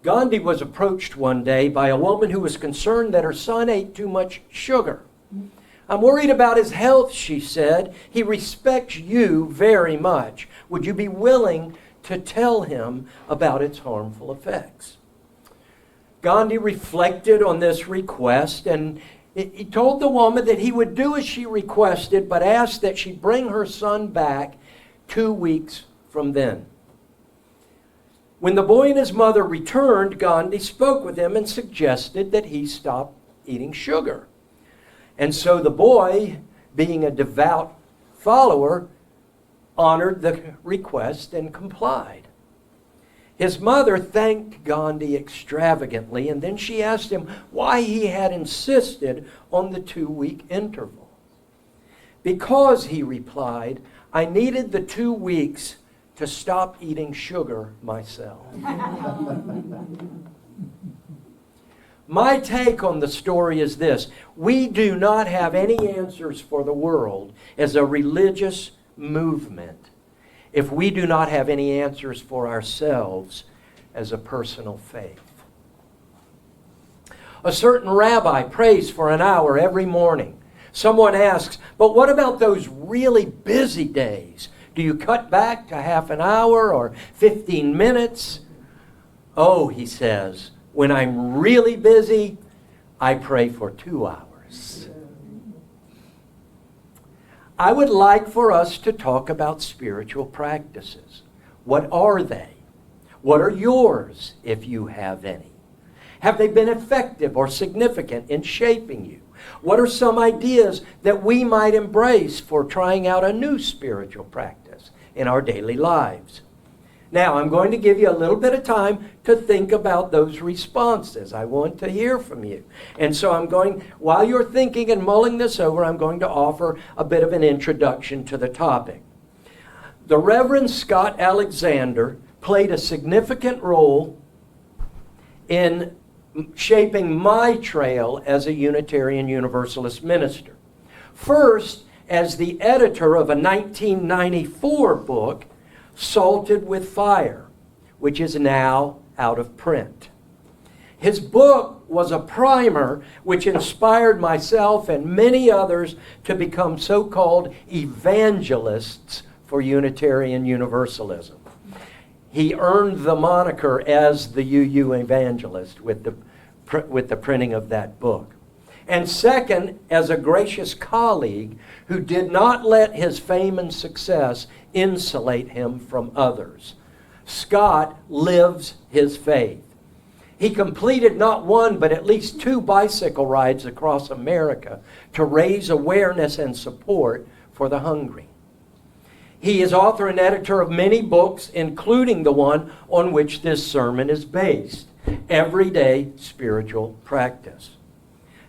Gandhi was approached one day by a woman who was concerned that her son ate too much sugar. "I'm worried about his health," she said. "He respects you very much. Would you be willing to tell him about its harmful effects?" Gandhi reflected on this request, and he told the woman that he would do as she requested, but asked that she bring her son back 2 weeks from then. When the boy and his mother returned, Gandhi spoke with him and suggested that he stop eating sugar. And so the boy, being a devout follower, honored the request and complied. His mother thanked Gandhi extravagantly, and then she asked him why he had insisted on the 2-week interval. "Because," he replied, "I needed the 2 weeks to stop eating sugar myself." My take on the story is this: we do not have any answers for the world as a religious movement if we do not have any answers for ourselves as a personal faith. A certain rabbi prays for an hour every morning. Someone asks, "But what about those really busy days? Do you cut back to half an hour or 15 minutes?" "Oh," he says, "when I'm really busy, I pray for 2 hours." I would like for us to talk about spiritual practices. What are they? What are yours, if you have any? Have they been effective or significant in shaping you? What are some ideas that we might embrace for trying out a new spiritual practice in our daily lives? Now, I'm going to give you a little bit of time to think about those responses. I want to hear from you. And so while you're thinking and mulling this over, I'm going to offer a bit of an introduction to the topic. The Reverend Scott Alexander played a significant role in shaping my trail as a Unitarian Universalist minister. First, as the editor of a 1994 book, Salted with Fire, which is now out of print. His book was a primer which inspired myself and many others to become so-called evangelists for Unitarian Universalism. He earned the moniker as the UU evangelist with the printing of that book. And second, as a gracious colleague who did not let his fame and success insulate him from others. Scott lives his faith. He completed not one, but at least 2 bicycle rides across America to raise awareness and support for the hungry. He is author and editor of many books, including the one on which this sermon is based, Everyday Spiritual Practice.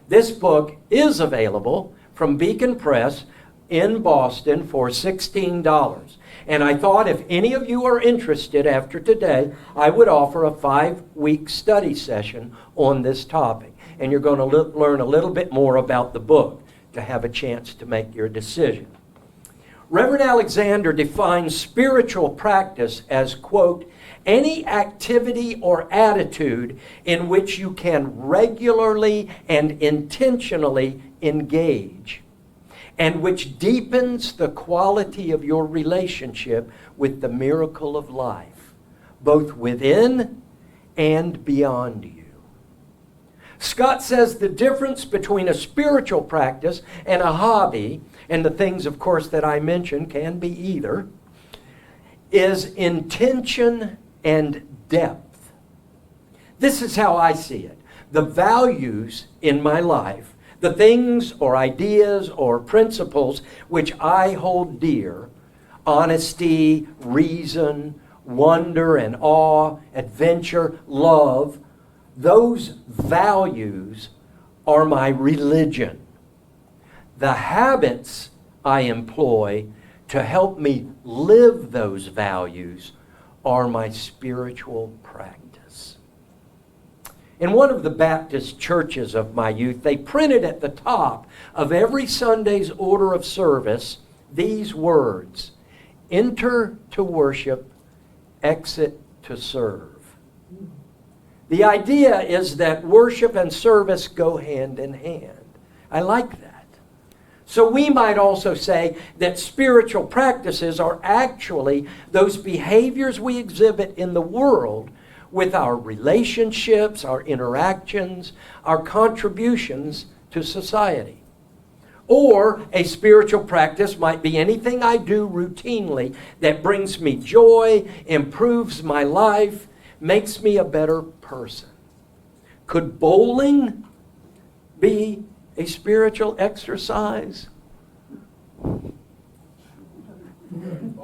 This book is available from Beacon Press in Boston for $16. And I thought if any of you are interested after today, I would offer a 5-week study session on this topic. And you're going to learn a little bit more about the book to have a chance to make your decision. Reverend Alexander defines spiritual practice as, quote, any activity or attitude in which you can regularly and intentionally engage, and which deepens the quality of your relationship with the miracle of life, both within and beyond you. Scott says the difference between a spiritual practice and a hobby, and the things, of course, that I mentioned can be either, is intention and depth. This is how I see it. The values in my life, the things or ideas or principles which I hold dear, honesty, reason, wonder and awe, adventure, love, those values are my religion. The habits I employ to help me live those values are my spiritual practice. In one of the Baptist churches of my youth, they printed at the top of every Sunday's order of service these words: enter to worship, exit to serve. The idea is that worship and service go hand in hand. I like that. So we might also say that spiritual practices are actually those behaviors we exhibit in the world with our relationships, our interactions, our contributions to society. Or a spiritual practice might be anything I do routinely that brings me joy, improves my life, makes me a better person. Could bowling be a spiritual exercise?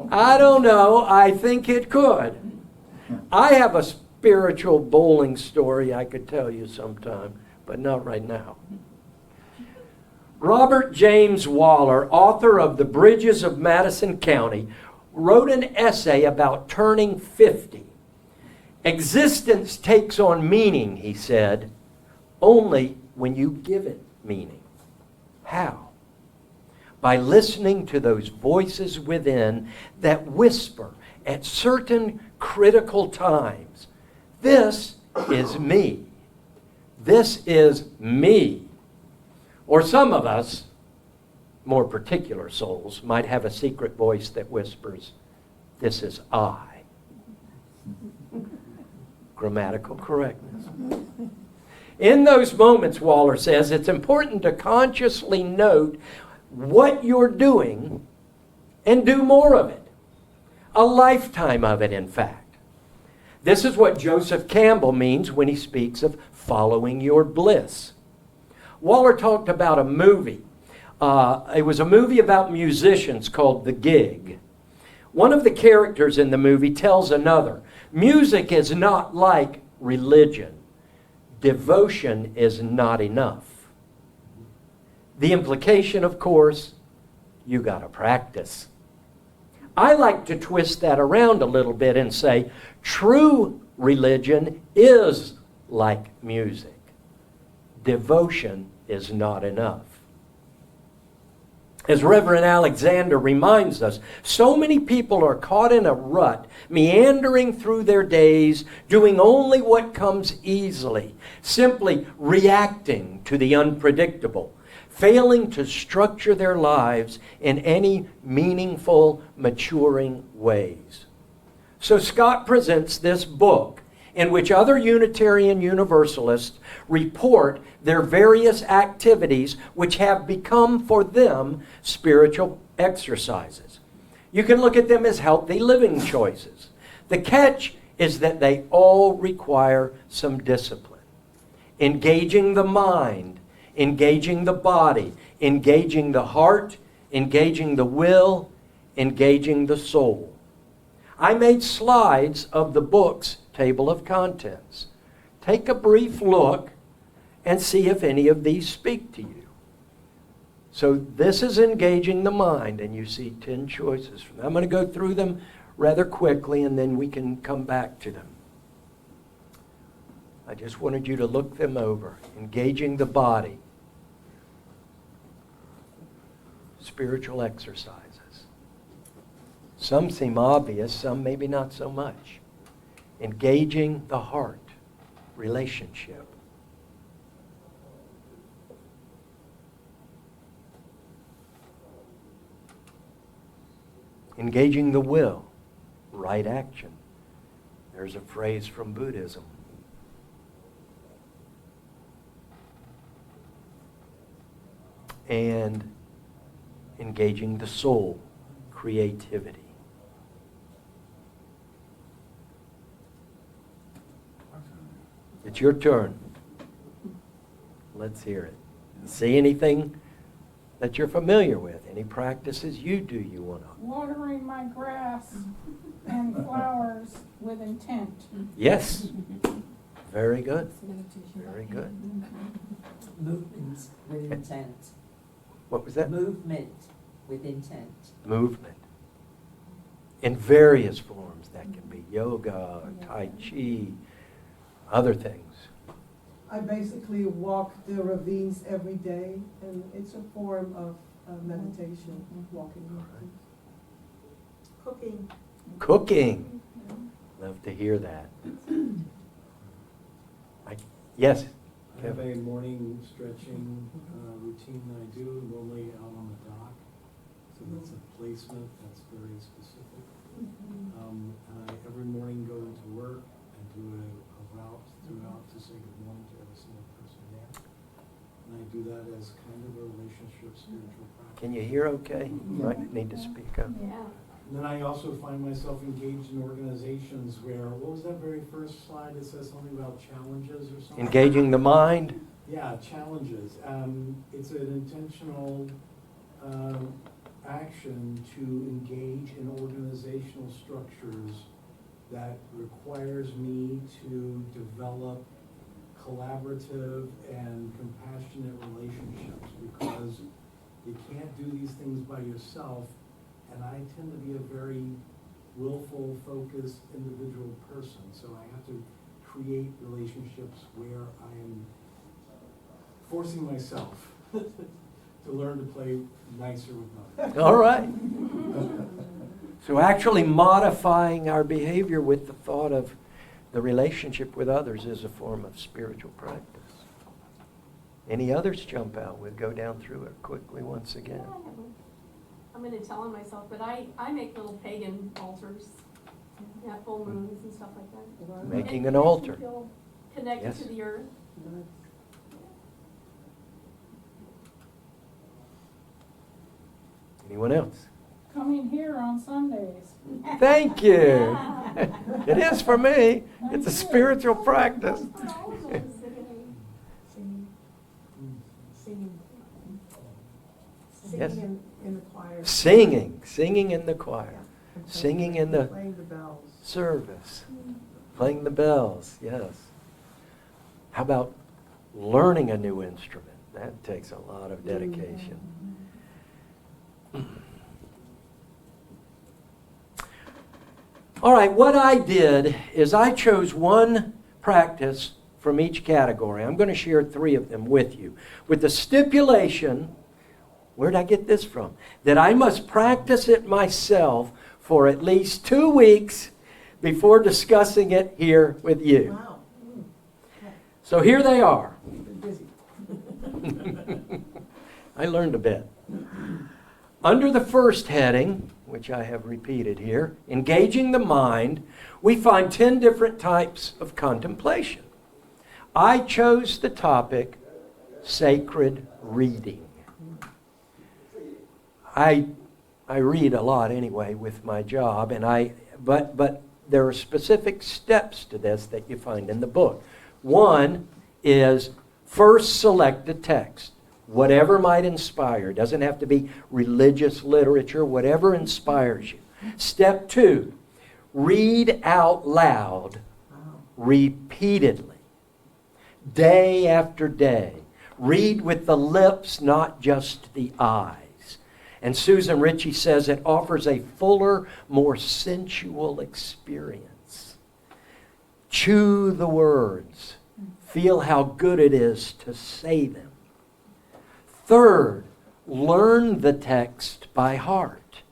I don't know. I think it could. I have a spiritual bowling story I could tell you sometime, but not right now. Robert James Waller, author of The Bridges of Madison County, wrote an essay about turning 50. Existence takes on meaning, he said, only when you give it meaning. How? By listening to those voices within that whisper at certain critical times. This is me. This is me. Or some of us, more particular souls, might have a secret voice that whispers, this is I. Grammatical correctness. In those moments, Waller says, it's important to consciously note what you're doing and do more of it. A lifetime of it, in fact. This is what Joseph Campbell means when he speaks of following your bliss. Waller talked about a movie. It was a movie about musicians called The Gig. One of the characters in the movie tells another, music is not like religion. Devotion is not enough. The implication, of course, you got to practice. I like to twist that around a little bit and say, true religion is like music. Devotion is not enough. As Reverend Alexander reminds us, so many people are caught in a rut, meandering through their days, doing only what comes easily, simply reacting to the unpredictable, failing to structure their lives in any meaningful, maturing ways. So Scott presents this book in which other Unitarian Universalists report their various activities which have become for them spiritual exercises. You can look at them as healthy living choices. The catch is that they all require some discipline. Engaging the mind, engaging the body, engaging the heart, engaging the will, engaging the soul. I made slides of the book's table of contents. Take a brief look and see if any of these speak to you. So this is engaging the mind, and you see 10 choices. I'm going to go through them rather quickly, and then we can come back to them. I just wanted you to look them over. Engaging the body. Spiritual exercises. Some seem obvious, some maybe not so much. Engaging the heart. Relationship. Engaging the will. Right action. There's a phrase from Buddhism. And engaging the soul. Creativity. It's your turn. Let's hear it. See anything that you're familiar with? Any practices you do you want to? Watering my grass and flowers with intent. Yes. Very good. Very good. Movements with intent. What was that? Movement with intent. Movement. In various forms. That can be yoga, tai chi, other things. I basically walk the ravines every day, and it's a form of meditation, walking. Cooking. Cooking. Love to hear that. Yes? I have a morning stretching routine that I do, normally out on the dock. So that's a placement that's very specific. And I every morning go into work and do a route throughout to say good morning to every single person there. And I do that as kind of a relationship spiritual practice. Can you hear okay? You might need to speak up. Yeah. And then I also find myself engaged in organizations where, what was that very first slide that says something about challenges or something? Engaging the mind. Yeah, challenges. It's an intentional action to engage in organizational structures that requires me to develop collaborative and compassionate relationships, because you can't do these things by yourself. And I tend to be a very willful, focused individual person, so I have to create relationships where I am forcing myself to learn to play nicer with others. All right. So actually modifying our behavior with the thought of the relationship with others is a form of spiritual practice. Any others jump out? We'll go down through it quickly once again. I'm going to tell on myself, but I make little pagan altars at full moons and stuff like that. Making It an makes me altar. feel connected Yes. to the earth. Anyone else? Coming here on Sundays. Thank you. It is for me. It's a spiritual practice. Singing Yes. in the choir. Singing in the choir. And Singing in the playing the bells. service. Playing the bells, yes. How about learning a new instrument? That takes a lot of dedication. All right, what I did is I chose one practice from each category. I'm going to share 3 of them with you, with the stipulation, where did I get this from? That I must practice it myself for at least 2 weeks before discussing it here with you. Wow. So here they are. Been busy. I learned a bit. Under the first heading, which I have repeated here, engaging the mind, we find 10 different types of contemplation. I chose the topic, sacred reading. I read a lot anyway with my job, and but there are specific steps to this that you find in the book. One is first select a text, whatever might inspire. It doesn't have to be religious literature, whatever inspires you. Step 2, read out loud repeatedly, day after day. Read with the lips, not just the eyes. And Susan Ritchie says it offers a fuller, more sensual experience. Chew the words. Feel how good it is to say them. Third, learn the text by heart.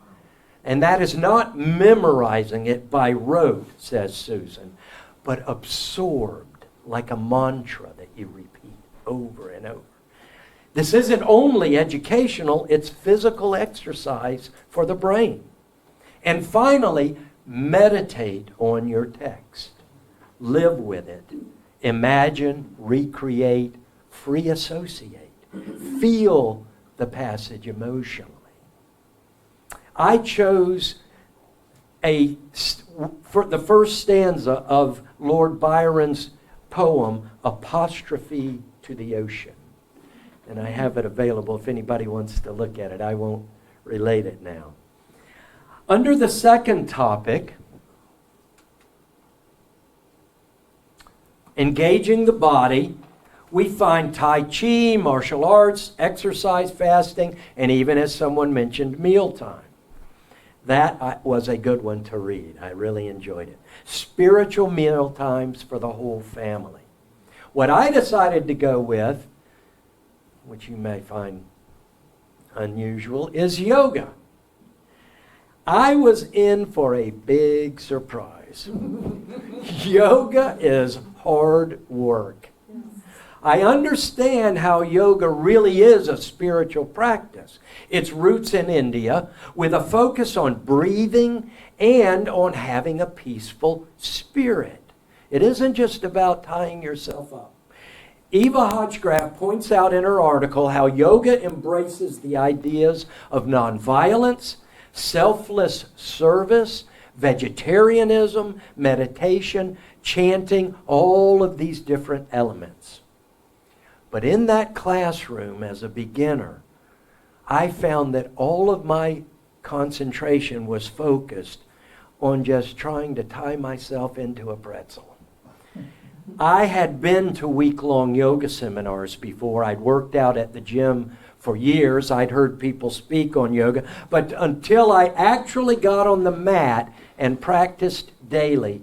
And that is not memorizing it by rote, says Susan, but absorbed like a mantra that you repeat over and over. This isn't only educational, it's physical exercise for the brain. And finally, meditate on your text. Live with it. Imagine, recreate, free associate. Feel the passage emotionally. I chose for the first stanza of Lord Byron's poem, Apostrophe to the Ocean. And I have it available if anybody wants to look at it. I won't relate it now. Under the second topic, engaging the body, we find Tai Chi, martial arts, exercise, fasting, and even, as someone mentioned, mealtime. That was a good one to read. I really enjoyed it. Spiritual meal times for the whole family. What I decided to go with, which you may find unusual, is yoga. I was in for a big surprise. Yoga is hard work. I understand how yoga really is a spiritual practice. Its roots in India, with a focus on breathing and on having a peaceful spirit. It isn't just about tying yourself up. Eva Hotchgraf points out in her article how yoga embraces the ideas of nonviolence, selfless service, vegetarianism, meditation, chanting, all of these different elements. But in that classroom as a beginner, I found that all of my concentration was focused on just trying to tie myself into a pretzel. I had been to week-long yoga seminars before. I'd worked out at the gym for years. I'd heard people speak on yoga. But until I actually got on the mat and practiced daily,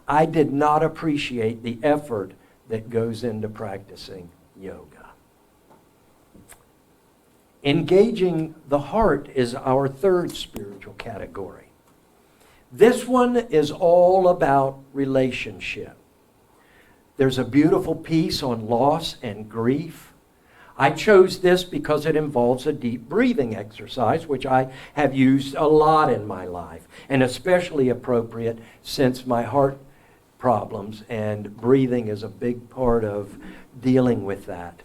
I did not appreciate the effort that goes into practicing yoga. Engaging the heart is our third spiritual category. This one is all about relationship. There's a beautiful piece on loss and grief. I chose this because it involves a deep breathing exercise, which I have used a lot in my life, and especially appropriate since my heart problems, and breathing is a big part of dealing with that.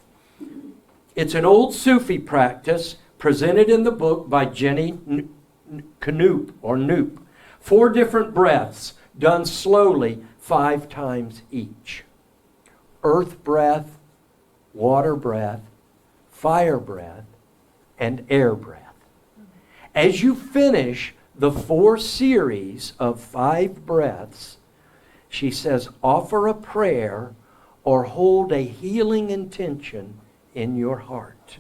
It's an old Sufi practice presented in the book by Jenny Knoop. 4 different breaths done slowly 5 times each. Earth breath, water breath, fire breath, and air breath. As you finish the 4 series of 5 breaths, she says, offer a prayer or hold a healing intention in your heart.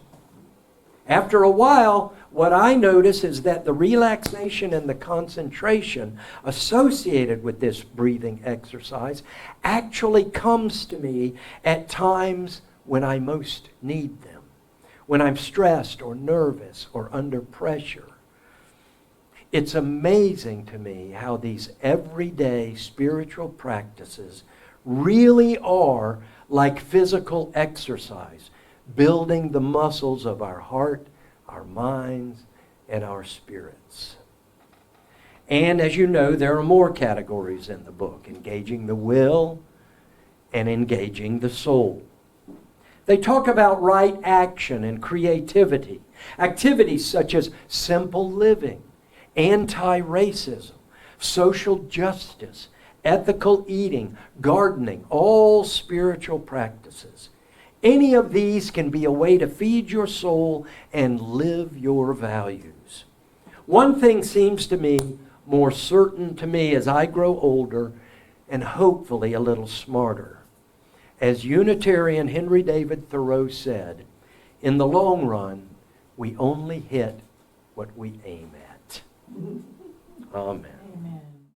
After a while, what I notice is that the relaxation and the concentration associated with this breathing exercise actually comes to me at times when I most need them, when I'm stressed or nervous or under pressure. It's amazing to me how these everyday spiritual practices really are like physical exercise, building the muscles of our heart, our minds, and our spirits. And as you know, there are more categories in the book: engaging the will and engaging the soul. They talk about right action and creativity, activities such as simple living, anti-racism, social justice, ethical eating, gardening, all spiritual practices. Any of these can be a way to feed your soul and live your values. One thing seems to me more certain to me as I grow older and hopefully a little smarter. As Unitarian Henry David Thoreau said, in the long run, we only hit what we aim at. Amen. Amen.